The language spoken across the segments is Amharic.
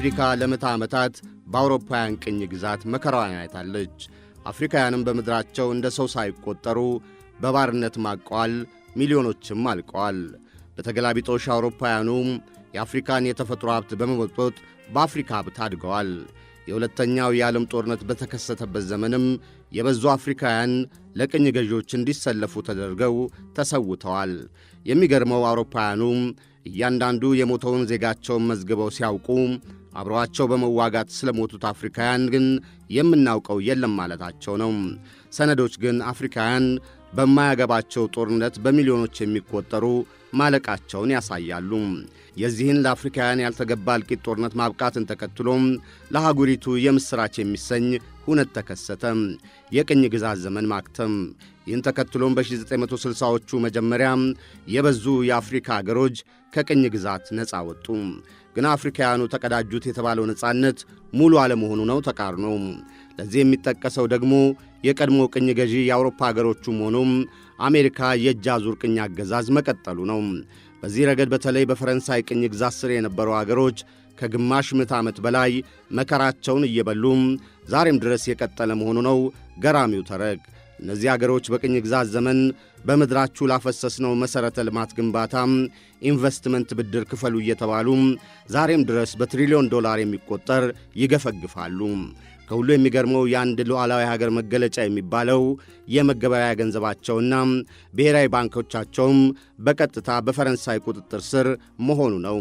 አፍሪካ ለምዕተ ዓመታት በአውሮፓውያን ቅኝ ግዛት መከራዋን አይታለች። አፍሪካውያንም በምድራቸው እንደ ሰው ሳይቆጠሩ በባርነት ማቀዋል፣ ሚሊዮኖችም አልቀዋል። በተገላቢጦሽ አውሮፓውያኑ የአፍሪካን የተፈጥሮ ሀብት በመሞጥሞጥ በአፍሪካ ሀብት አድገዋል። የሁለተኛው የዓለም ጦርነት በተከሰተበት ዘመንም የበዙ አፍሪካውያን ለቅኝ ገዢዎች እንዲሰለፉ ተደርገው ተሰውተዋል። የሚገርመው አውሮፓውያኑ እያንዳንዱ የሞተውን ዜጋቸውን መዝግበው ሲያውቁ አብረዋቸው በመዋጋት ስለሞቱት አፍሪካውያን ግን የምናውቀው የለም ማለታቸው ነው። ሰነዶች ግን አፍሪካውያን በማያገባቸው ጦርነት በሚሊዮኖች የሚቆጠሩ ማለቃቸውን ያሳያሉ። የዚህን ለአፍሪካውያን ያልተገባ እልቂት ጦርነት ማብቃትን ተከትሎም ለአህጉሪቱ የምሥራች የሚሰኝ ሁነት ተከሰተ፣ የቅኝ ግዛት ዘመን ማክተም። ይህን ተከትሎም በ1960ዎቹ መጀመሪያ የበዙ የአፍሪካ አገሮች ከቅኝ ግዛት ነፃ ወጡ። ግን አፍሪካውያኑ ተቀዳጁት የተባለው ነፃነት ሙሉ አለመሆኑ ነው ተቃርኖ። ለዚህ የሚጠቀሰው ደግሞ የቀድሞ ቅኝ ገዢ የአውሮፓ አገሮቹም ሆኖም አሜሪካ የእጅ አዙር ቅኝ አገዛዝ መቀጠሉ ነው። በዚህ ረገድ በተለይ በፈረንሳይ ቅኝ ግዛት ስር የነበሩ አገሮች ከግማሽ ምዕተ ዓመት በላይ መከራቸውን እየበሉ ዛሬም ድረስ የቀጠለ መሆኑ ነው ገራሚው ተረክ። እነዚህ አገሮች በቅኝ ግዛት ዘመን በምድራችሁ ላፈሰስነው መሠረተ ልማት ግንባታ ኢንቨስትመንት ብድር ክፈሉ እየተባሉ ዛሬም ድረስ በትሪሊዮን ዶላር የሚቆጠር ይገፈግፋሉ። ከሁሉ የሚገርመው የአንድ ሉዓላዊ ሀገር መገለጫ የሚባለው የመገበያያ ገንዘባቸውና ብሔራዊ ባንኮቻቸውም በቀጥታ በፈረንሳይ ቁጥጥር ስር መሆኑ ነው።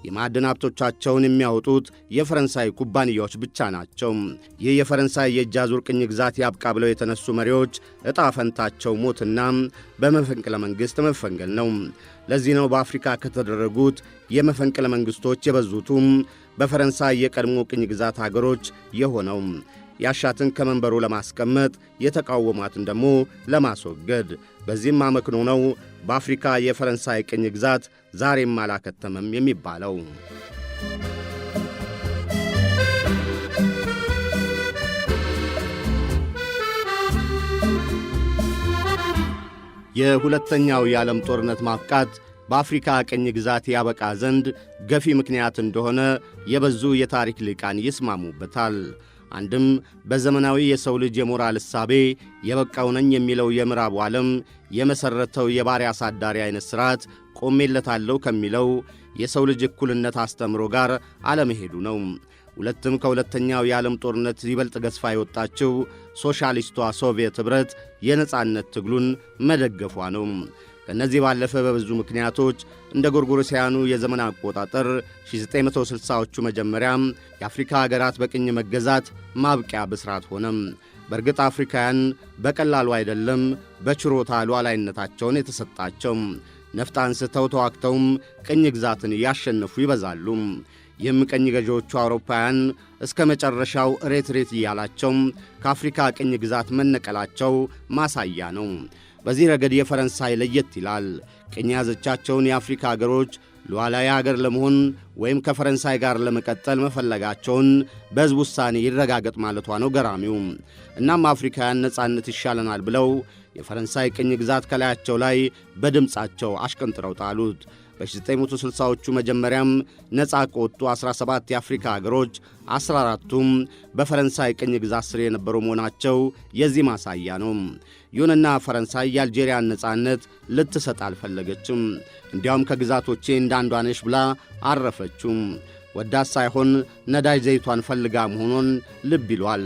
የማዕድን ሀብቶቻቸውን የሚያወጡት የፈረንሳይ ኩባንያዎች ብቻ ናቸው። ይህ የፈረንሳይ የእጅ አዙር ቅኝ ግዛት ያብቃ ብለው የተነሱ መሪዎች ዕጣ ፈንታቸው ሞትና በመፈንቅለ መንግሥት መፈንገል ነው። ለዚህ ነው በአፍሪካ ከተደረጉት የመፈንቅለ መንግሥቶች የበዙቱም በፈረንሳይ የቀድሞ ቅኝ ግዛት አገሮች የሆነው። ያሻትን ከመንበሩ ለማስቀመጥ የተቃወማትን ደግሞ ለማስወገድ። በዚህም አመክኖ ነው በአፍሪካ የፈረንሳይ ቅኝ ግዛት ዛሬም አላከተመም የሚባለው። የሁለተኛው የዓለም ጦርነት ማብቃት በአፍሪካ ቅኝ ግዛት ያበቃ ዘንድ ገፊ ምክንያት እንደሆነ የበዙ የታሪክ ሊቃን ይስማሙበታል። አንድም በዘመናዊ የሰው ልጅ የሞራል እሳቤ የበቃው ነኝ የሚለው የምዕራቡ ዓለም የመሠረተው የባሪያ አሳዳሪ አይነት ሥርዓት ቆሜለታለሁ ከሚለው የሰው ልጅ እኩልነት አስተምሮ ጋር አለመሄዱ ነው። ሁለትም ከሁለተኛው የዓለም ጦርነት ይበልጥ ገዝፋ የወጣችው ሶሻሊስቷ ሶቪየት ኅብረት የነጻነት ትግሉን መደገፏ ነው። ከእነዚህ ባለፈ በብዙ ምክንያቶች እንደ ጎርጎሮሳውያኑ የዘመን አቆጣጠር 1960ዎቹ መጀመሪያ የአፍሪካ አገራት በቅኝ መገዛት ማብቂያ ብስራት ሆነም። በእርግጥ አፍሪካውያን በቀላሉ አይደለም በችሮታ ሉዓላዊነታቸውን የተሰጣቸው። ነፍጥ አንስተው ተዋግተውም ቅኝ ግዛትን ያሸነፉ ይበዛሉ። ይህም ቅኝ ገዢዎቹ አውሮፓውያን እስከ መጨረሻው ሬት እያላቸው ከአፍሪካ ቅኝ ግዛት መነቀላቸው ማሳያ ነው። በዚህ ረገድ የፈረንሳይ ለየት ይላል። ቅኝ ያዘቻቸውን የአፍሪካ አገሮች ሉዓላዊ አገር ለመሆን ወይም ከፈረንሳይ ጋር ለመቀጠል መፈለጋቸውን በሕዝብ ውሳኔ ይረጋገጥ ማለቷ ነው ገራሚው። እናም አፍሪካውያን ነጻነት ይሻለናል ብለው የፈረንሳይ ቅኝ ግዛት ከላያቸው ላይ በድምፃቸው አሽቀንጥረው ጣሉት። በ1960ዎቹ መጀመሪያም ነፃ ከወጡ 17 የአፍሪካ አገሮች 14ቱም በፈረንሳይ ቅኝ ግዛት ስር የነበሩ መሆናቸው የዚህ ማሳያ ነው። ይሁንና ፈረንሳይ የአልጄሪያን ነፃነት ልትሰጥ አልፈለገችም። እንዲያውም ከግዛቶቼ እንዳንዷ ነሽ ብላ አረፈችም። ወዳት ሳይሆን ነዳጅ ዘይቷን ፈልጋ መሆኑን ልብ ይሏል።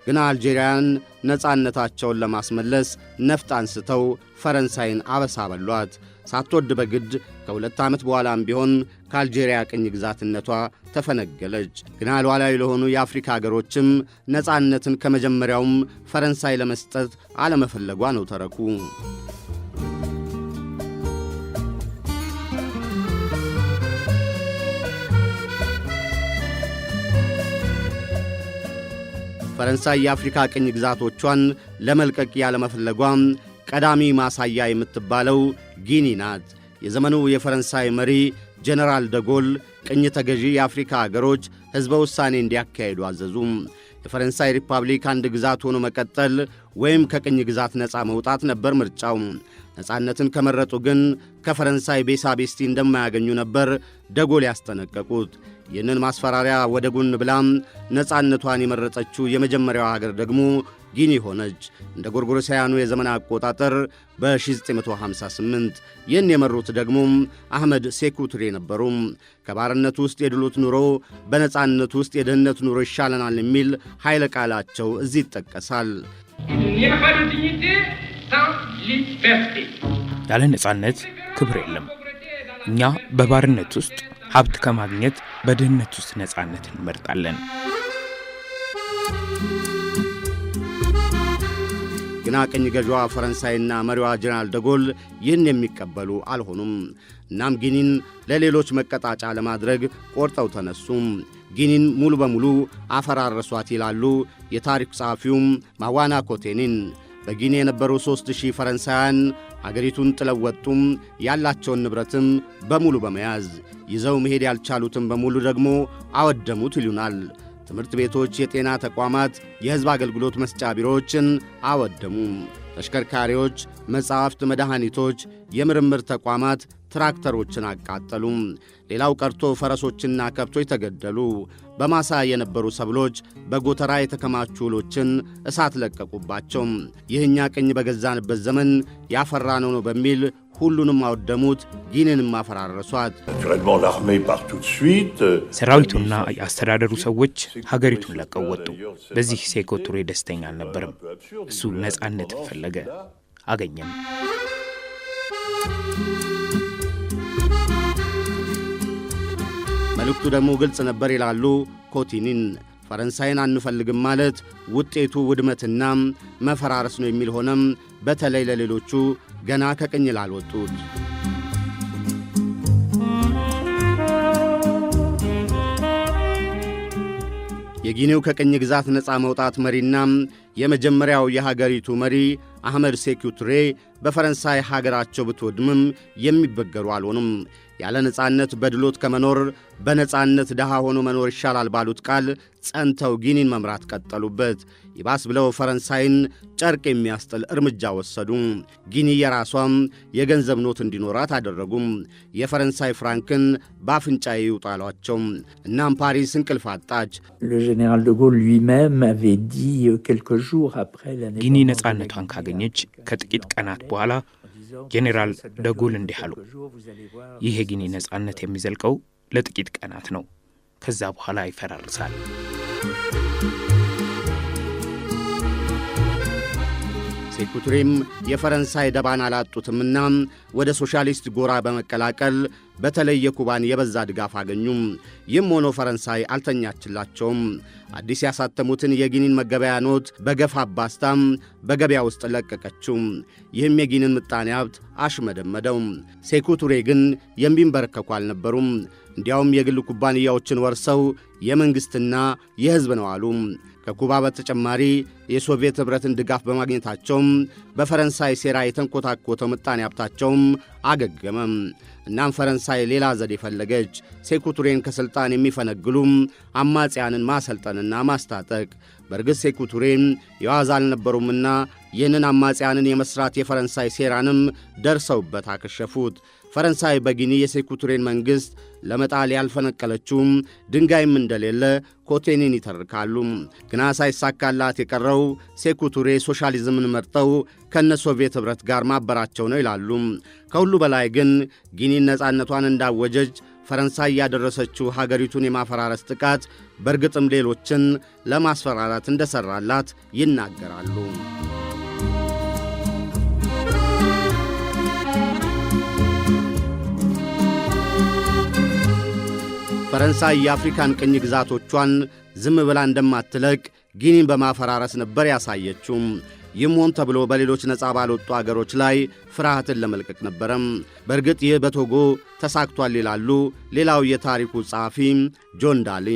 ግና አልጄሪያን ነፃነታቸውን ለማስመለስ ነፍጥ አንስተው ፈረንሳይን አበሳ በሏት። ሳትወድ በግድ ከ2 ዓመት በኋላም ቢሆን ከአልጄሪያ ቅኝ ግዛትነቷ ተፈነገለች። ግና ሉዓላዊ ለሆኑ የአፍሪካ አገሮችም ነፃነትን ከመጀመሪያውም ፈረንሳይ ለመስጠት አለመፈለጓ ነው ተረኩ። ፈረንሳይ የአፍሪካ ቅኝ ግዛቶቿን ለመልቀቅ ያለመፈለጓም ቀዳሚ ማሳያ የምትባለው ጊኒ ናት። የዘመኑ የፈረንሳይ መሪ ጀነራል ደጎል ቅኝ ተገዢ የአፍሪካ አገሮች ሕዝበ ውሳኔ እንዲያካሄዱ አዘዙ። የፈረንሳይ ሪፐብሊክ አንድ ግዛት ሆኖ መቀጠል ወይም ከቅኝ ግዛት ነፃ መውጣት ነበር ምርጫው። ነፃነትን ከመረጡ ግን ከፈረንሳይ ቤሳቤስቲ እንደማያገኙ ነበር ደጎል ያስጠነቀቁት። ይህንን ማስፈራሪያ ወደ ጎን ብላም ነፃነቷን የመረጠችው የመጀመሪያዋ ሀገር ደግሞ ጊኒ ሆነች። እንደ ጎርጎሮሳውያኑ የዘመን አቆጣጠር በ1958 ይህን የመሩት ደግሞ አህመድ ሴኩ ቱሬ ነበሩ። ከባርነት ውስጥ የድሎት ኑሮ፣ በነፃነት ውስጥ የድህነት ኑሮ ይሻለናል የሚል ኃይለ ቃላቸው እዚህ ይጠቀሳል። ያለ ነፃነት ክብር የለም። እኛ በባርነት ውስጥ ሀብት ከማግኘት በድህነት ውስጥ ነፃነትን እንመርጣለን። ግና ቀኝ ገዥዋ ፈረንሳይና መሪዋ ጀነራል ደጎል ይህን የሚቀበሉ አልሆኑም። እናም ጊኒን ለሌሎች መቀጣጫ ለማድረግ ቆርጠው ተነሱ። ጊኒን ሙሉ በሙሉ አፈራረሷት ይላሉ የታሪክ ጸሐፊውም ማዋና ኮቴኒን። በጊኒ የነበሩ 3000 ፈረንሳውያን አገሪቱን ጥለው ወጡም። ያላቸውን ንብረትም በሙሉ በመያዝ ይዘው መሄድ ያልቻሉትን በሙሉ ደግሞ አወደሙት ይሉናል። ትምህርት ቤቶች፣ የጤና ተቋማት፣ የሕዝብ አገልግሎት መስጫ ቢሮዎችን አወደሙ። ተሽከርካሪዎች፣ መጻሕፍት፣ መድኃኒቶች፣ የምርምር ተቋማት፣ ትራክተሮችን አቃጠሉ። ሌላው ቀርቶ ፈረሶችና ከብቶች ተገደሉ። በማሳ የነበሩ ሰብሎች፣ በጎተራ የተከማቹ እህሎችን እሳት ለቀቁባቸው። ይህኛ ቅኝ በገዛንበት ዘመን ያፈራነው ነው በሚል ሁሉንም አወደሙት። ጊኒንም አፈራረሷት። ሰራዊቱና የአስተዳደሩ ሰዎች ሀገሪቱን ለቀው ወጡ። በዚህ ሴኮ ቱሬ ደስተኛ አልነበረም። እሱ ነፃነት ፈለገ፣ አገኘም። መልእክቱ ደግሞ ግልጽ ነበር ይላሉ ኮቲኒን። ፈረንሳይን አንፈልግም ማለት ውጤቱ ውድመትና መፈራረስ ነው የሚል ሆነም። በተለይ ለሌሎቹ ገና ከቅኝ ላልወጡት የጊኒው ከቅኝ ግዛት ነፃ መውጣት መሪና የመጀመሪያው የሀገሪቱ መሪ አህመድ ሴኩ ቱሬ በፈረንሳይ ሀገራቸው ብትወድምም የሚበገሩ አልሆኑም። ያለ ነፃነት በድሎት ከመኖር በነፃነት ድሃ ሆኖ መኖር ይሻላል ባሉት ቃል ጸንተው ጊኒን መምራት ቀጠሉበት። ይባስ ብለው ፈረንሳይን ጨርቅ የሚያስጥል እርምጃ ወሰዱ። ጊኒ የራሷም የገንዘብ ኖት እንዲኖራት አደረጉም። የፈረንሳይ ፍራንክን በአፍንጫዬ ይውጣሏቸው። እናም ፓሪስ እንቅልፍ አጣች። ጊኒ ነፃነቷን ካገኘች ከጥቂት ቀናት በኋላ ጄኔራል ደጎል እንዲህ አሉ። ይህ የጊኒ ነፃነት የሚዘልቀው ለጥቂት ቀናት ነው፣ ከዛ በኋላ ይፈራርሳል። ሴኩ ቱሬም የፈረንሳይ ደባን አላጡትምና ወደ ሶሻሊስት ጎራ በመቀላቀል በተለይ የኩባን የበዛ ድጋፍ አገኙም። ይህም ሆኖ ፈረንሳይ አልተኛችላቸውም። አዲስ ያሳተሙትን የጊኒን መገበያ ኖት በገፍ አባስታም በገበያ ውስጥ ለቀቀችው። ይህም የጊኒን ምጣኔ ሀብት አሽመደመደው። ሴኩ ቱሬ ግን የሚንበረከኩ አልነበሩም። እንዲያውም የግል ኩባንያዎችን ወርሰው የመንግሥትና የሕዝብ ነው አሉ። ከኩባ በተጨማሪ የሶቪየት ኅብረትን ድጋፍ በማግኘታቸውም በፈረንሳይ ሴራ የተንኮታኮተው ምጣኔ ሀብታቸውም አገገመም። እናም ፈረንሳይ ሌላ ዘዴ ፈለገች። ሴኩ ቱሬን ከሥልጣን የሚፈነግሉም አማጽያንን ማሰልጠንና ማስታጠቅ። በርግጥ ሴኩ ቱሬን የዋዛ አልነበሩምና ይህንን አማጽያንን የመሥራት የፈረንሳይ ሴራንም ደርሰውበት አከሸፉት። ፈረንሳይ በጊኒ የሴኩ ቱሬን መንግሥት ለመጣል ያልፈነቀለችውም ድንጋይም እንደሌለ ኮቴኒን ይተርካሉ። ግና ሳይሳካላት የቀረው ሴኩ ቱሬ ሶሻሊዝምን መርጠው ከነ ሶቪየት ኅብረት ጋር ማበራቸው ነው ይላሉ። ከሁሉ በላይ ግን ጊኒን ነፃነቷን እንዳወጀች ፈረንሳይ ያደረሰችው ሀገሪቱን የማፈራረስ ጥቃት በእርግጥም ሌሎችን ለማስፈራራት እንደሠራላት ይናገራሉ። ፈረንሳይ የአፍሪካን ቅኝ ግዛቶቿን ዝም ብላ እንደማትለቅ ጊኒን በማፈራረስ ነበር ያሳየችው። ይህም ሆን ተብሎ በሌሎች ነፃ ባልወጡ አገሮች ላይ ፍርሃትን ለመልቀቅ ነበረም። በእርግጥ ይህ በቶጎ ተሳክቷል ይላሉ ሌላው የታሪኩ ጸሐፊ ጆን ዳሊ።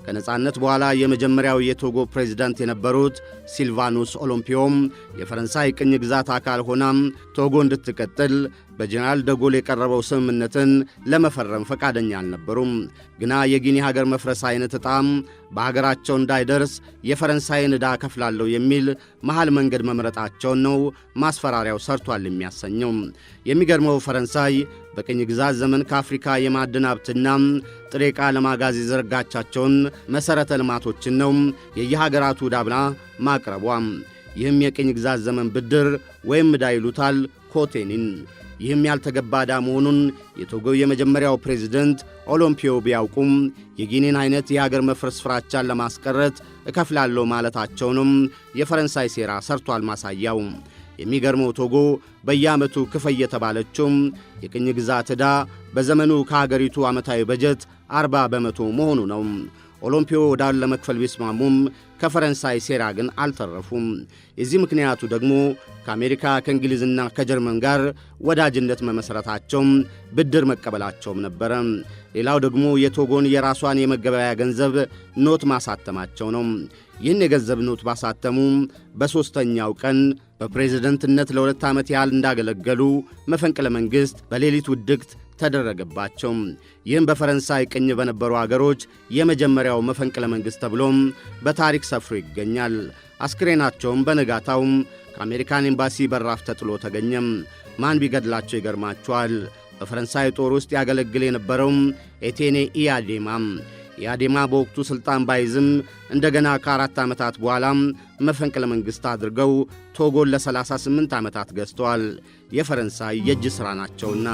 ከነፃነት በኋላ የመጀመሪያው የቶጎ ፕሬዝዳንት የነበሩት ሲልቫኑስ ኦሎምፒዮም የፈረንሳይ ቅኝ ግዛት አካል ሆናም ቶጎ እንድትቀጥል በጀነራል ደጎል የቀረበው ስምምነትን ለመፈረም ፈቃደኛ አልነበሩም። ግና የጊኒ ሀገር መፍረስ አይነት ዕጣም በሀገራቸው እንዳይደርስ የፈረንሳይን ዕዳ ከፍላለሁ የሚል መሃል መንገድ መምረጣቸውን ነው ማስፈራሪያው ሰርቷል የሚያሰኘው። የሚገርመው ፈረንሳይ በቅኝ ግዛት ዘመን ከአፍሪካ የማዕድን ሀብትና ጥሬ ዕቃ ለማጋዝ የዘረጋቻቸውን መሠረተ ልማቶችን ነው የየሀገራቱ ዕዳ ብላ ማቅረቧ። ይህም የቅኝ ግዛት ዘመን ብድር ወይም ዕዳ ይሉታል ኮቴኒን። ይህም ያልተገባ ዕዳ መሆኑን የቶጎ የመጀመሪያው ፕሬዝደንት ኦሎምፒዮ ቢያውቁም የጊኒን አይነት የሀገር መፍረስ ፍራቻን ለማስቀረት እከፍላለሁ ማለታቸውንም የፈረንሳይ ሴራ ሰርቷል ማሳያው። የሚገርመው ቶጎ በየዓመቱ ክፈይ የተባለችው የቅኝ ግዛት ዕዳ በዘመኑ ከሀገሪቱ ዓመታዊ በጀት 40 በመቶ መሆኑ ነው። ኦሎምፒዮ ዕዳን ለመክፈል ቢስማሙም ከፈረንሳይ ሴራ ግን አልተረፉም። የዚህ ምክንያቱ ደግሞ ከአሜሪካ ከእንግሊዝና ከጀርመን ጋር ወዳጅነት መመሠረታቸው፣ ብድር መቀበላቸውም ነበረ። ሌላው ደግሞ የቶጎን የራሷን የመገበያያ ገንዘብ ኖት ማሳተማቸው ነው። ይህን የገንዘብ ኖት ባሳተሙ በሦስተኛው ቀን በፕሬዝደንትነት ለ2 ዓመት ያህል እንዳገለገሉ መፈንቅለ መንግሥት በሌሊት ውድቅት ተደረገባቸው። ይህም በፈረንሳይ ቅኝ በነበሩ አገሮች የመጀመሪያው መፈንቅለ መንግሥት ተብሎም በታሪክ ሰፍሮ ይገኛል። አስክሬናቸውም በነጋታው ከአሜሪካን ኤምባሲ በራፍ ተጥሎ ተገኘም። ማን ቢገድላቸው ይገርማቸዋል? በፈረንሳይ ጦር ውስጥ ያገለግል የነበረው ኤቴኔ ኢያዴማ። ኢያዴማ በወቅቱ ሥልጣን ባይዝም እንደገና ከ4 ዓመታት በኋላ መፈንቅለ መንግሥት አድርገው ቶጎን ለ38 ዓመታት ገዝተዋል። የፈረንሳይ የእጅ ሥራ ናቸውና።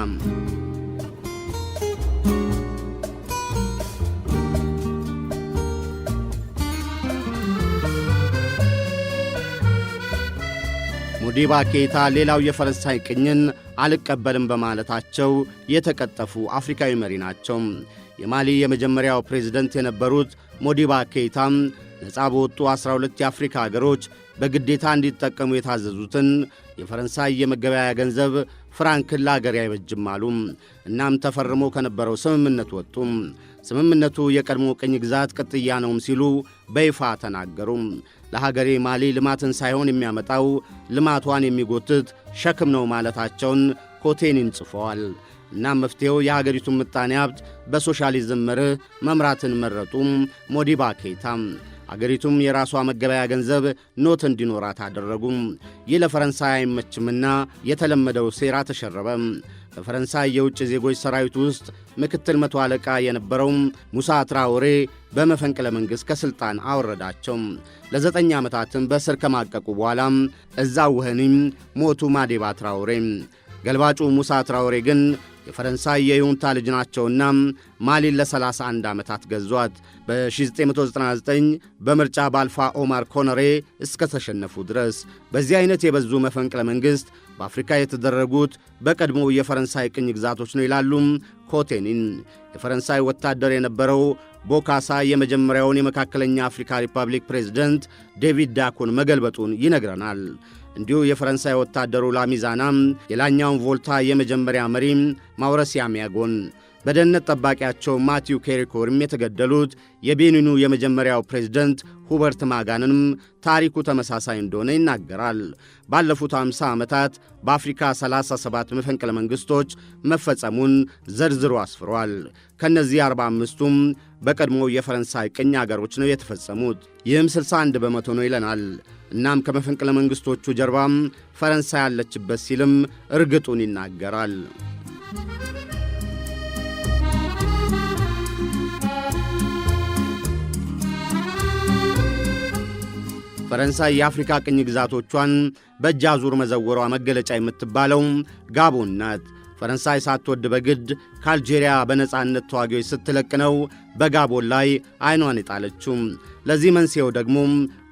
ሞዲባ ኬይታ ሌላው የፈረንሳይ ቅኝን አልቀበልም በማለታቸው የተቀጠፉ አፍሪካዊ መሪ ናቸው። የማሊ የመጀመሪያው ፕሬዝደንት የነበሩት ሞዲባ ኬይታም ነፃ በወጡ 12 የአፍሪካ አገሮች በግዴታ እንዲጠቀሙ የታዘዙትን የፈረንሳይ የመገበያያ ገንዘብ ፍራንክን ለአገር አይበጅም አሉ። እናም ተፈርሞ ከነበረው ስምምነት ወጡ። ስምምነቱ የቀድሞ ቅኝ ግዛት ቅጥያ ነውም ሲሉ በይፋ ተናገሩ። ለሀገሬ ማሊ ልማትን ሳይሆን የሚያመጣው ልማቷን የሚጎትት ሸክም ነው ማለታቸውን ኮቴኒን ጽፈዋል። እናም መፍትሔው የሀገሪቱን ምጣኔ ሀብት በሶሻሊዝም መርህ መምራትን መረጡ ሞዲባ ኬይታ። አገሪቱም የራሷ መገበያ ገንዘብ ኖት እንዲኖራት አደረጉ። ይህ ለፈረንሳይ አይመችምና የተለመደው ሴራ ተሸረበ። በፈረንሳይ የውጭ ዜጎች ሰራዊት ውስጥ ምክትል መቶ አለቃ የነበረው ሙሳ ትራኦሬ በመፈንቅለ መንግሥት ከሥልጣን አወረዳቸው። ለ9 ዓመታትም በእስር ከማቀቁ በኋላ እዛው ወህኒም ሞቱ ማዴባ ትራኦሬ። ገልባጩ ሙሳ ትራኦሬ ግን የፈረንሳይ የዩንታ ልጅ ናቸውና ማሊን ለ31 ዓመታት ገዟት። በ1999 በምርጫ በአልፋ ኦማር ኮነሬ እስከ ተሸነፉ ድረስ። በዚህ አይነት የበዙ መፈንቅለ መንግሥት በአፍሪካ የተደረጉት በቀድሞው የፈረንሳይ ቅኝ ግዛቶች ነው ይላሉ ኮቴኒን። የፈረንሳይ ወታደር የነበረው ቦካሳ የመጀመሪያውን የመካከለኛ አፍሪካ ሪፐብሊክ ፕሬዝደንት ዴቪድ ዳኮን መገልበጡን ይነግረናል። እንዲሁ የፈረንሳይ ወታደሩ ላሚዛና የላኛውን ቮልታ የመጀመሪያ መሪ ማውረሲያ ሚያጎን በደህንነት ጠባቂያቸው ማቲው ኬሪኮርም የተገደሉት የቤኒኑ የመጀመሪያው ፕሬዝደንት ሁበርት ማጋንንም ታሪኩ ተመሳሳይ እንደሆነ ይናገራል። ባለፉት 50 ዓመታት በአፍሪካ 37 መፈንቅለ መንግሥቶች መፈጸሙን ዘርዝሮ አስፍሯል። ከነዚህ 45ቱም በቀድሞ የፈረንሳይ ቅኝ አገሮች ነው የተፈጸሙት። ይህም 61 በመቶ ነው ይለናል። እናም ከመፈንቅለ መንግሥቶቹ ጀርባም ፈረንሳይ ያለችበት ሲልም እርግጡን ይናገራል። ፈረንሳይ የአፍሪካ ቅኝ ግዛቶቿን በእጅ አዙር መዘወሯ መገለጫ የምትባለው ጋቦን ናት። ፈረንሳይ ሳትወድ በግድ ከአልጄሪያ በነጻነት ተዋጊዎች ስትለቅ ነው በጋቦን ላይ ዓይኗን የጣለችው። ለዚህ መንስኤው ደግሞ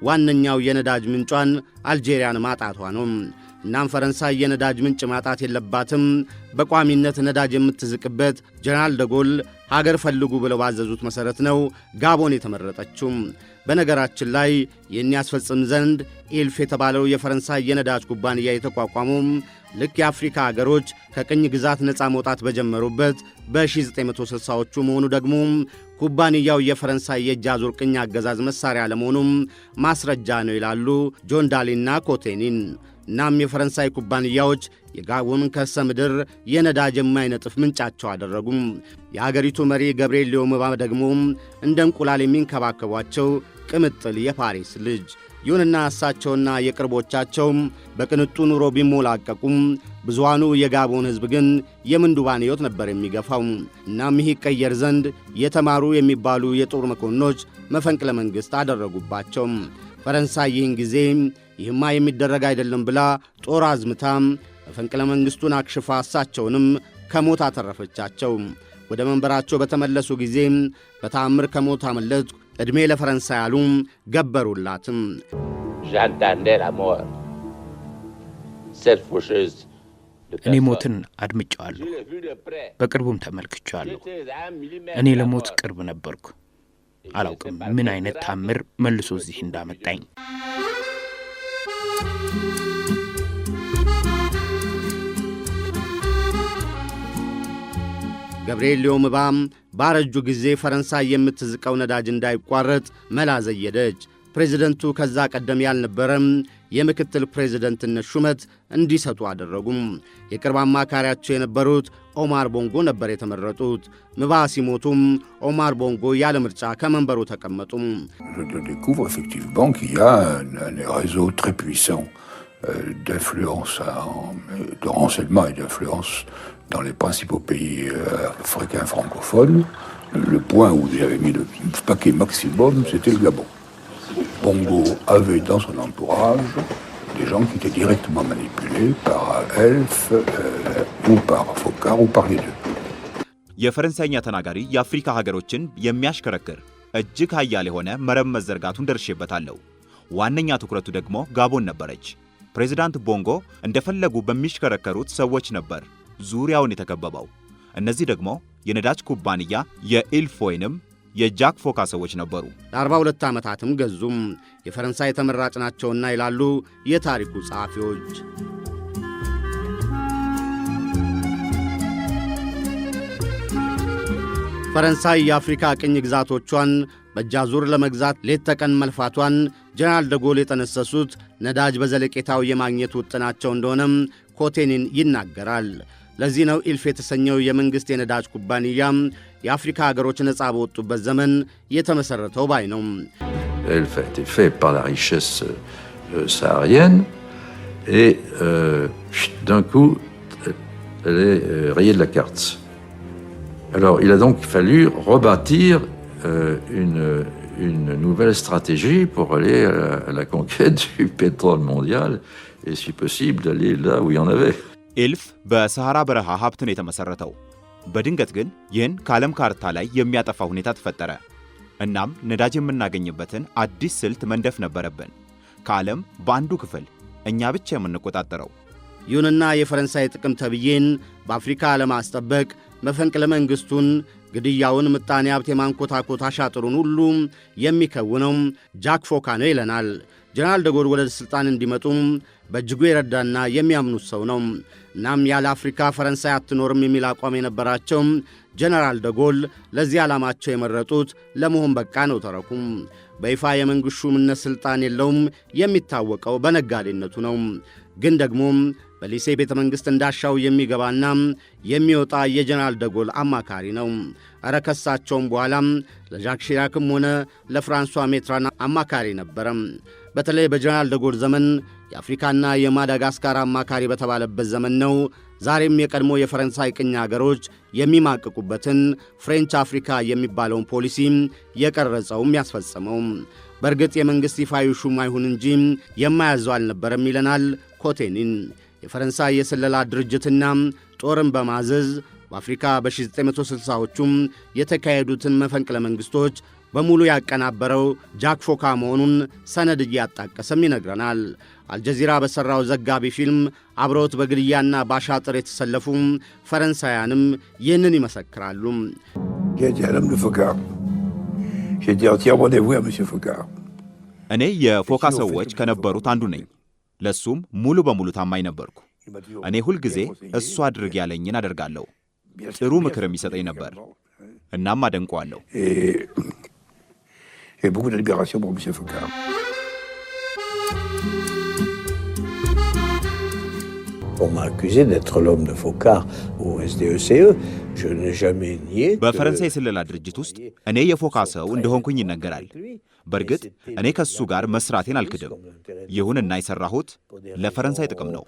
ዋነኛው የነዳጅ ምንጯን አልጄሪያን ማጣቷ ነው። እናም ፈረንሳይ የነዳጅ ምንጭ ማጣት የለባትም፣ በቋሚነት ነዳጅ የምትዝቅበት ጀነራል ደጎል ሀገር ፈልጉ ብለው ባዘዙት መሠረት ነው ጋቦን የተመረጠችው። በነገራችን ላይ ይህን ያስፈጽም ዘንድ ኢልፍ የተባለው የፈረንሳይ የነዳጅ ኩባንያ የተቋቋመው ልክ የአፍሪካ አገሮች ከቅኝ ግዛት ነፃ መውጣት በጀመሩበት በ1960ዎቹ መሆኑ ደግሞ ኩባንያው የፈረንሳይ የእጅ አዙር ቅኝ አገዛዝ መሣሪያ ለመሆኑም ማስረጃ ነው ይላሉ ጆን ዳሊና ኮቴኒን። እናም የፈረንሳይ ኩባንያዎች የጋቦን ከርሰ ምድር የነዳጅ የማይነጥፍ ምንጫቸው አደረጉም። የአገሪቱ መሪ ገብርኤል ሊዮምባ ደግሞ እንደ እንቁላል የሚንከባከቧቸው ቅምጥል የፓሪስ ልጅ። ይሁንና እሳቸውና የቅርቦቻቸው በቅንጡ ኑሮ ቢሞላቀቁም ብዙሃኑ የጋቦን ሕዝብ ግን የምንዱባን ሕይወት ነበር የሚገፋው። እናም ይህ ይቀየር ዘንድ የተማሩ የሚባሉ የጦር መኮንኖች መፈንቅለ መንግሥት አደረጉባቸው። ፈረንሳይ ይህን ጊዜ ይህማ የሚደረግ አይደለም ብላ ጦር አዝምታ መፈንቅለ መንግሥቱን አክሽፋ እሳቸውንም ከሞት አተረፈቻቸው። ወደ መንበራቸው በተመለሱ ጊዜ በተአምር ከሞት አመለጥኩ፣ ዕድሜ ለፈረንሳይ አሉ፣ ገበሩላትም። እኔ ሞትን አድምጫዋለሁ፣ በቅርቡም ተመልክቻለሁ። እኔ ለሞት ቅርብ ነበርኩ። አላውቅም ምን አይነት ታምር መልሶ እዚህ እንዳመጣኝ። ገብርኤል ሊዮምባም ባረጁ ጊዜ ፈረንሳይ የምትዝቀው ነዳጅ እንዳይቋረጥ መላ ዘየደች። ፕሬዝደንቱ ከዛ ቀደም ያልነበረም የምክትል ፕሬዝደንትነት ሹመት እንዲሰጡ አደረጉም። የቅርብ አማካሪያቸው የነበሩት ኦማር ቦንጎ ነበር የተመረጡት። ምባ ሲሞቱም ኦማር ቦንጎ ያለ ምርጫ ከመንበሩ ተቀመጡም። d'influence, de renseignement et d'influence dans les principaux pays africains francophones. Le point où il avait mis le paquet maximum, c'était le Gabon. Bongo avait dans son entourage des gens qui étaient directement manipulés par Elf ou par Foccart ou par les deux. የፈረንሳይኛ ተናጋሪ የአፍሪካ ሀገሮችን የሚያሽከረክር እጅግ ኃያል የሆነ መረብ መዘርጋቱን ደርሼበታለሁ። ዋነኛ ትኩረቱ ደግሞ ጋቦን ነበረች። ፕሬዝዳንት ቦንጎ እንደፈለጉ በሚሽከረከሩት ሰዎች ነበር ዙሪያውን የተከበበው። እነዚህ ደግሞ የነዳጅ ኩባንያ የኢልፍ ወይንም የጃክ ፎካ ሰዎች ነበሩ። ለ42 ዓመታትም ገዙም። የፈረንሳይ ተመራጭ ናቸውና ይላሉ የታሪኩ ጸሐፊዎች። ፈረንሳይ የአፍሪካ ቅኝ ግዛቶቿን በእጃዙር ለመግዛት ሌት ተቀን መልፋቷን ጀነራል ደጎል የጠነሰሱት ነዳጅ በዘለቄታው የማግኘት ውጥናቸው እንደሆነም ኮቴኒን ይናገራል። ለዚህ ነው ኢልፍ የተሰኘው የመንግሥት የነዳጅ ኩባንያ የአፍሪካ ሀገሮች ነፃ በወጡበት ዘመን የተመሠረተው ባይ ነው። ኢልፍ a été fait par la richesse saharienne et d'un coup elle est rayée de la carte. Alors il a donc fallu rebâtir une nouvelle stratégie pour aller à la conquête du pétrole mondial et si possible d'aller là où il y en avait. ኢልፍ በሰሃራ በረሃ ሀብት ነው የተመሰረተው። በድንገት ግን ይህን ከዓለም ካርታ ላይ የሚያጠፋ ሁኔታ ተፈጠረ። እናም ነዳጅ የምናገኝበትን አዲስ ስልት መንደፍ ነበረብን፣ ከዓለም በአንዱ ክፍል እኛ ብቻ የምንቆጣጠረው። ይሁንና የፈረንሳይ ጥቅም ተብዬን በአፍሪካ ለማስጠበቅ መፈንቅለ መንግሥቱን፣ ግድያውን፣ ምጣኔ ሀብት የማንኮታኮት አሻጥሩን ሁሉ የሚከውነው ጃክ ፎካ ነው ይለናል። ጀነራል ደጎል ወደ ሥልጣን እንዲመጡ በእጅጉ የረዳና የሚያምኑት ሰው ነው። እናም ያለ አፍሪካ ፈረንሳይ አትኖርም የሚል አቋም የነበራቸው ጀነራል ደጎል ለዚህ ዓላማቸው የመረጡት ለመሆን በቃ ነው ተረኩም። በይፋ የመንግሥት ሹምነት ሥልጣን የለውም፣ የሚታወቀው በነጋዴነቱ ነው። ግን ደግሞ በሊሴ ቤተ መንግሥት እንዳሻው የሚገባና የሚወጣ የጀነራል ደጎል አማካሪ ነው። ኧረ ከሳቸውም በኋላም ለዣክ ሺራክም ሆነ ለፍራንሷ ሜትራን አማካሪ ነበረ። በተለይ በጀነራል ደጎል ዘመን የአፍሪካና የማዳጋስካር አማካሪ በተባለበት ዘመን ነው ዛሬም የቀድሞ የፈረንሳይ ቅኝ አገሮች የሚማቅቁበትን ፍሬንች አፍሪካ የሚባለውን ፖሊሲ የቀረጸውም ያስፈጸመው። በእርግጥ የመንግሥት ይፋዊ ሹም አይሁን እንጂ የማያዘው አልነበረም ይለናል ኮቴኒን። የፈረንሳይ የስለላ ድርጅትና ጦርን በማዘዝ በአፍሪካ በ1960ዎቹም የተካሄዱትን መፈንቅለ መንግሥቶች በሙሉ ያቀናበረው ጃክ ፎካ መሆኑን ሰነድ እያጣቀሰም ይነግረናል። አልጀዚራ በሠራው ዘጋቢ ፊልም አብረውት በግድያና ባሻጥር የተሰለፉ ፈረንሳውያንም ይህንን ይመሰክራሉ። እኔ የፎካ ሰዎች ከነበሩት አንዱ ነኝ። ለሱም ሙሉ በሙሉ ታማኝ ነበርኩ። እኔ ሁልጊዜ እሱ አድርግ ያለኝን አደርጋለሁ። ጥሩ ምክርም ይሰጠኝ ነበር። እናም አደንቀዋለሁ። qu'on m'a accusé d'être l'homme de Focard au SDECE. Je n'ai jamais nié. በፈረንሳይ ስለላ ድርጅት ውስጥ እኔ የፎካ ሰው እንደሆንኩኝ ይነገራል። በርግጥ እኔ ከሱ ጋር መስራቴን አልክድም። ይሁንና የሰራሁት ለፈረንሳይ ጥቅም ነው።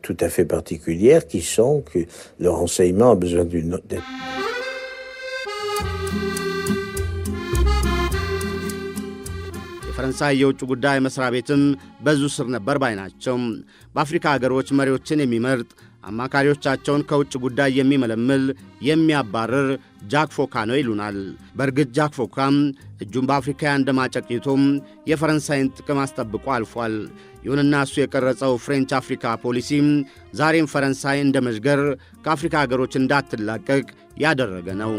Tout à fait particulières qui sont que le renseignement a besoin d'une የፈረንሳይ የውጭ ጉዳይ መስሪያ ቤትም በዙ ስር ነበር ባይናቸው። በአፍሪካ ሀገሮች መሪዎችን የሚመርጥ አማካሪዎቻቸውን ከውጭ ጉዳይ የሚመለምል የሚያባርር ጃክ ፎካ ነው ይሉናል። በእርግጥ ጃክ ፎካም እጁን በአፍሪካ እንደማጨቅኝቶም የፈረንሳይን ጥቅም አስጠብቆ አልፏል። ይሁንና እሱ የቀረጸው ፍሬንች አፍሪካ ፖሊሲ ዛሬም ፈረንሳይ እንደ መዥገር ከአፍሪካ ሀገሮች እንዳትላቀቅ ያደረገ ነው።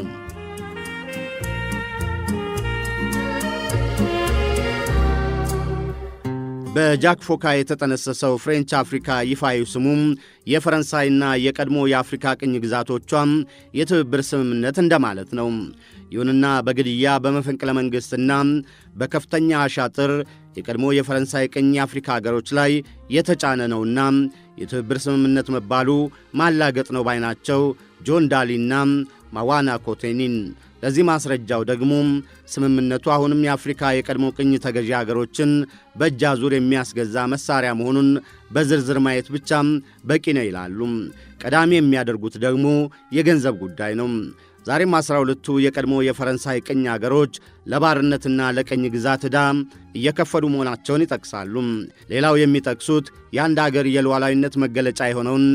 በጃክ ፎካ የተጠነሰሰው ፍሬንች አፍሪካ ይፋዊ ስሙም የፈረንሳይና የቀድሞ የአፍሪካ ቅኝ ግዛቶቿም የትብብር ስምምነት እንደማለት ነው። ይሁንና በግድያ በመፈንቅለ መንግሥትና በከፍተኛ አሻጥር የቀድሞ የፈረንሳይ ቅኝ የአፍሪካ አገሮች ላይ የተጫነ ነውና የትብብር ስምምነት መባሉ ማላገጥ ነው ባይናቸው ጆን ዳሊና ማዋና ኮቴኒን። ለዚህ ማስረጃው ደግሞ ስምምነቱ አሁንም የአፍሪካ የቀድሞ ቅኝ ተገዢ አገሮችን በእጅ አዙር የሚያስገዛ መሳሪያ መሆኑን በዝርዝር ማየት ብቻ በቂ ነው ይላሉ። ቀዳሚ የሚያደርጉት ደግሞ የገንዘብ ጉዳይ ነው። ዛሬም 12ቱ የቀድሞ የፈረንሳይ ቅኝ አገሮች ለባርነትና ለቅኝ ግዛት ዕዳ እየከፈሉ መሆናቸውን ይጠቅሳሉ። ሌላው የሚጠቅሱት የአንድ አገር የሉዓላዊነት መገለጫ የሆነውን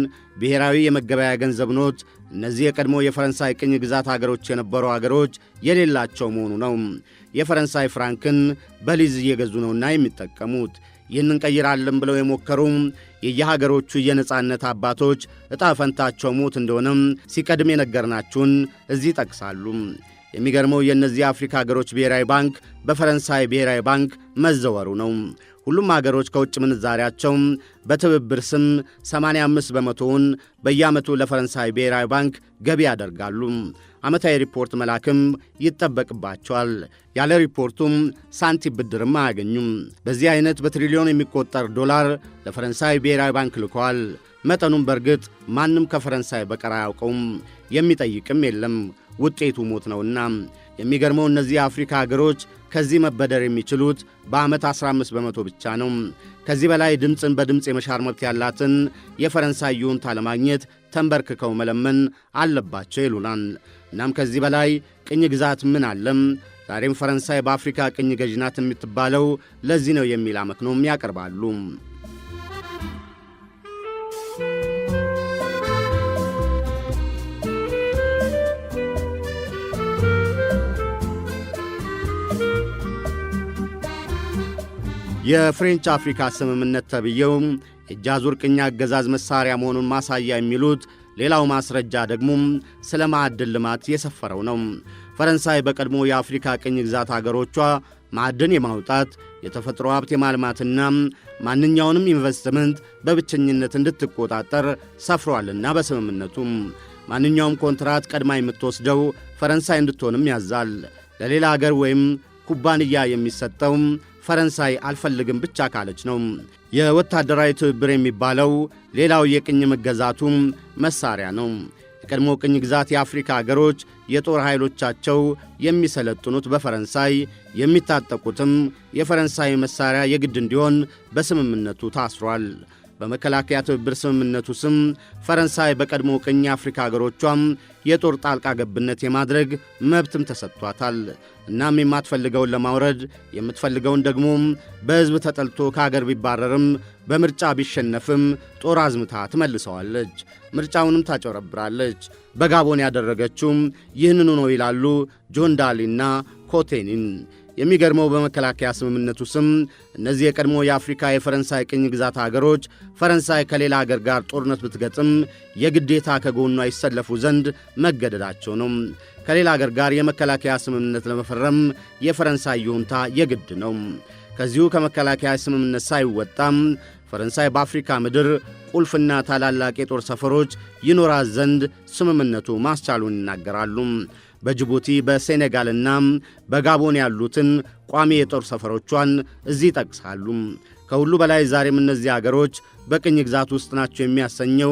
ብሔራዊ የመገበያያ ገንዘብ ኖት እነዚህ የቀድሞ የፈረንሳይ ቅኝ ግዛት አገሮች የነበሩ አገሮች የሌላቸው መሆኑ ነው። የፈረንሳይ ፍራንክን በሊዝ እየገዙ ነውና የሚጠቀሙት። ይህንን ቀይራለን ብለው የሞከሩ የየሀገሮቹ የነጻነት አባቶች ዕጣ ፈንታቸው ሞት እንደሆነም ሲቀድም የነገርናችሁን እዚህ ጠቅሳሉ። የሚገርመው የእነዚህ አፍሪካ ሀገሮች ብሔራዊ ባንክ በፈረንሳይ ብሔራዊ ባንክ መዘወሩ ነው። ሁሉም አገሮች ከውጭ ምንዛሪያቸው በትብብር ስም 85 በመቶውን በየዓመቱ ለፈረንሳይ ብሔራዊ ባንክ ገቢ ያደርጋሉ። ዓመታዊ ሪፖርት መላክም ይጠበቅባቸዋል። ያለ ሪፖርቱም ሳንቲም ብድርም አያገኙም። በዚህ አይነት በትሪሊዮን የሚቆጠር ዶላር ለፈረንሳይ ብሔራዊ ባንክ ልከዋል። መጠኑም በርግጥ ማንም ከፈረንሳይ በቀር አያውቀውም፣ የሚጠይቅም የለም። ውጤቱ ሞት ነውና። የሚገርመው እነዚህ የአፍሪካ ሀገሮች ከዚህ መበደር የሚችሉት በዓመት 15 በመቶ ብቻ ነው። ከዚህ በላይ ድምፅን በድምፅ የመሻር መብት ያላትን የፈረንሳይ ይሁንታ ለማግኘት ተንበርክከው መለመን አለባቸው ይሉናል። እናም ከዚህ በላይ ቅኝ ግዛት ምን አለም? ዛሬም ፈረንሳይ በአፍሪካ ቅኝ ገዥ ናት የምትባለው ለዚህ ነው የሚል አመክንዮም ያቀርባሉ። የፍሬንች አፍሪካ ስምምነት ተብየው የእጅ አዙር ቅኝ አገዛዝ መሳሪያ መሆኑን ማሳያ የሚሉት ሌላው ማስረጃ ደግሞ ስለ ማዕድን ልማት የሰፈረው ነው። ፈረንሳይ በቀድሞ የአፍሪካ ቅኝ ግዛት አገሮቿ ማዕድን የማውጣት የተፈጥሮ ሀብት የማልማትና ማንኛውንም ኢንቨስትመንት በብቸኝነት እንድትቆጣጠር ሰፍሯልና በስምምነቱ ማንኛውም ኮንትራት ቀድማ የምትወስደው ፈረንሳይ እንድትሆንም ያዛል። ለሌላ አገር ወይም ኩባንያ የሚሰጠው ፈረንሳይ አልፈልግም ብቻ ካለች ነው። የወታደራዊ ትብብር የሚባለው ሌላው የቅኝ መገዛቱ መሳሪያ ነው። የቀድሞ ቅኝ ግዛት የአፍሪካ አገሮች የጦር ኃይሎቻቸው የሚሰለጥኑት በፈረንሳይ የሚታጠቁትም የፈረንሳይ መሳሪያ የግድ እንዲሆን በስምምነቱ ታስሯል። በመከላከያ ትብብር ስምምነቱ ስም ፈረንሳይ በቀድሞ ቅኝ የአፍሪካ አገሮቿም የጦር ጣልቃ ገብነት የማድረግ መብትም ተሰጥቷታል። እናም የማትፈልገውን ለማውረድ የምትፈልገውን ደግሞ በሕዝብ ተጠልቶ ከአገር ቢባረርም በምርጫ ቢሸነፍም ጦር አዝምታ ትመልሰዋለች። ምርጫውንም ታጨረብራለች። በጋቦን ያደረገችውም ይህንኑ ነው ይላሉ ጆን ዳሊና ኮቴኒን። የሚገርመው በመከላከያ ስምምነቱ ስም እነዚህ የቀድሞ የአፍሪካ የፈረንሳይ ቅኝ ግዛት አገሮች ፈረንሳይ ከሌላ አገር ጋር ጦርነት ብትገጥም የግዴታ ከጎኗ ይሰለፉ ዘንድ መገደዳቸው ነው። ከሌላ አገር ጋር የመከላከያ ስምምነት ለመፈረም የፈረንሳይ ይሁንታ የግድ ነው። ከዚሁ ከመከላከያ ስምምነት ሳይወጣም ፈረንሳይ በአፍሪካ ምድር ቁልፍና ታላላቅ የጦር ሰፈሮች ይኖራት ዘንድ ስምምነቱ ማስቻሉን ይናገራሉ። በጅቡቲ በሴኔጋልና በጋቦን ያሉትን ቋሚ የጦር ሰፈሮቿን እዚህ ጠቅሳሉ። ከሁሉ በላይ ዛሬም እነዚህ አገሮች በቅኝ ግዛት ውስጥ ናቸው የሚያሰኘው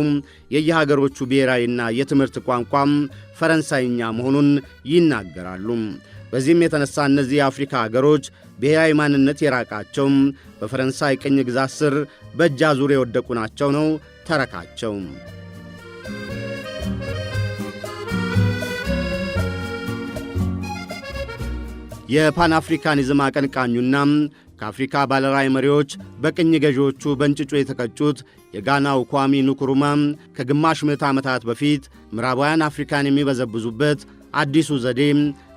የየሀገሮቹ ብሔራዊና የትምህርት ቋንቋም ፈረንሳይኛ መሆኑን ይናገራሉ። በዚህም የተነሳ እነዚህ የአፍሪካ አገሮች ብሔራዊ ማንነት የራቃቸው በፈረንሳይ ቅኝ ግዛት ስር በእጅ አዙር የወደቁ ናቸው ነው ተረካቸው። የፓን አፍሪካኒዝም አቀንቃኙና ከአፍሪካ ባለራዕይ መሪዎች በቅኝ ገዢዎቹ በእንጭጩ የተቀጩት የጋናው ኳሚ ንኩሩማ ከግማሽ ምዕተ ዓመታት በፊት ምዕራባውያን አፍሪካን የሚበዘብዙበት አዲሱ ዘዴ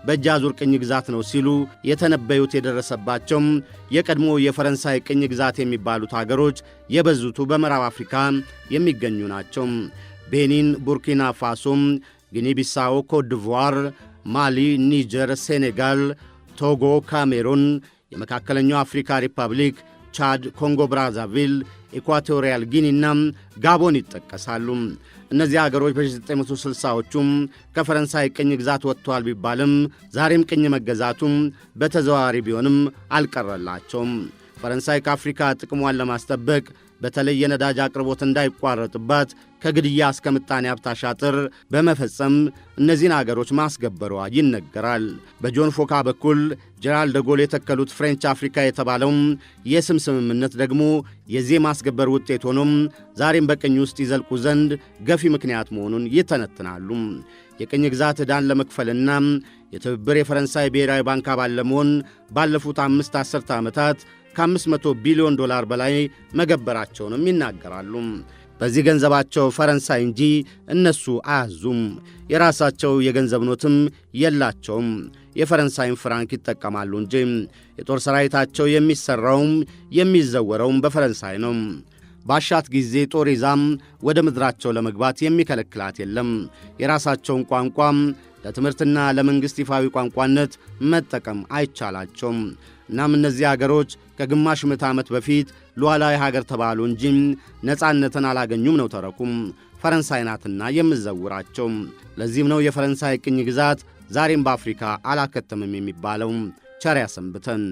በእጅ አዙር ቅኝ ግዛት ነው ሲሉ የተነበዩት የደረሰባቸው የቀድሞ የፈረንሳይ ቅኝ ግዛት የሚባሉት አገሮች የበዙቱ በምዕራብ አፍሪካ የሚገኙ ናቸው። ቤኒን፣ ቡርኪና ፋሶ፣ ጊኒ ቢሳው፣ ኮት ዲቯር፣ ማሊ፣ ኒጀር፣ ሴኔጋል፣ ቶጎ፣ ካሜሩን፣ የመካከለኛው አፍሪካ ሪፐብሊክ፣ ቻድ፣ ኮንጎ ብራዛቪል፣ ኢኳቶሪያል ጊኒና ጋቦን ይጠቀሳሉ። እነዚህ አገሮች በ1960ዎቹም ከፈረንሳይ ቅኝ ግዛት ወጥተዋል ቢባልም ዛሬም ቅኝ መገዛቱም በተዘዋዋሪ ቢሆንም አልቀረላቸውም። ፈረንሳይ ከአፍሪካ ጥቅሟን ለማስጠበቅ በተለይ የነዳጅ አቅርቦት እንዳይቋረጥባት ከግድያ እስከ ምጣኔ ሀብት አሻጥር በመፈጸም እነዚህን አገሮች ማስገበሯ ይነገራል። በጆን ፎካ በኩል ጀነራል ደጎል የተከሉት ፍሬንች አፍሪካ የተባለው የስም ስምምነት ደግሞ የዚህ ማስገበር ውጤት ሆኖም ዛሬም በቅኝ ውስጥ ይዘልቁ ዘንድ ገፊ ምክንያት መሆኑን ይተነትናሉ። የቅኝ ግዛት ዕዳን ለመክፈልና የትብብር የፈረንሳይ ብሔራዊ ባንክ አባል ለመሆን ባለፉት 5 አስርተ ዓመታት ከ500 ቢሊዮን ዶላር በላይ መገበራቸውንም ይናገራሉ። በዚህ ገንዘባቸው ፈረንሳይ እንጂ እነሱ አያዙም። የራሳቸው የገንዘብ ኖትም የላቸውም። የፈረንሳይን ፍራንክ ይጠቀማሉ እንጂ የጦር ሰራዊታቸው የሚሠራውም የሚዘወረውም በፈረንሳይ ነው። ባሻት ጊዜ ጦር ይዛም ወደ ምድራቸው ለመግባት የሚከለክላት የለም። የራሳቸውን ቋንቋም ለትምህርትና ለመንግሥት ይፋዊ ቋንቋነት መጠቀም አይቻላቸውም። እናም እነዚህ አገሮች ከግማሽ ምዕተ ዓመት በፊት ሉዓላዊ ሀገር ተባሉ እንጂ ነፃነትን አላገኙም ነው ተረኩም። ፈረንሳይ ናትና የምዘውራቸው። ለዚህም ነው የፈረንሳይ ቅኝ ግዛት ዛሬም በአፍሪካ አላከተምም የሚባለው። ቸር ያሰንብተን።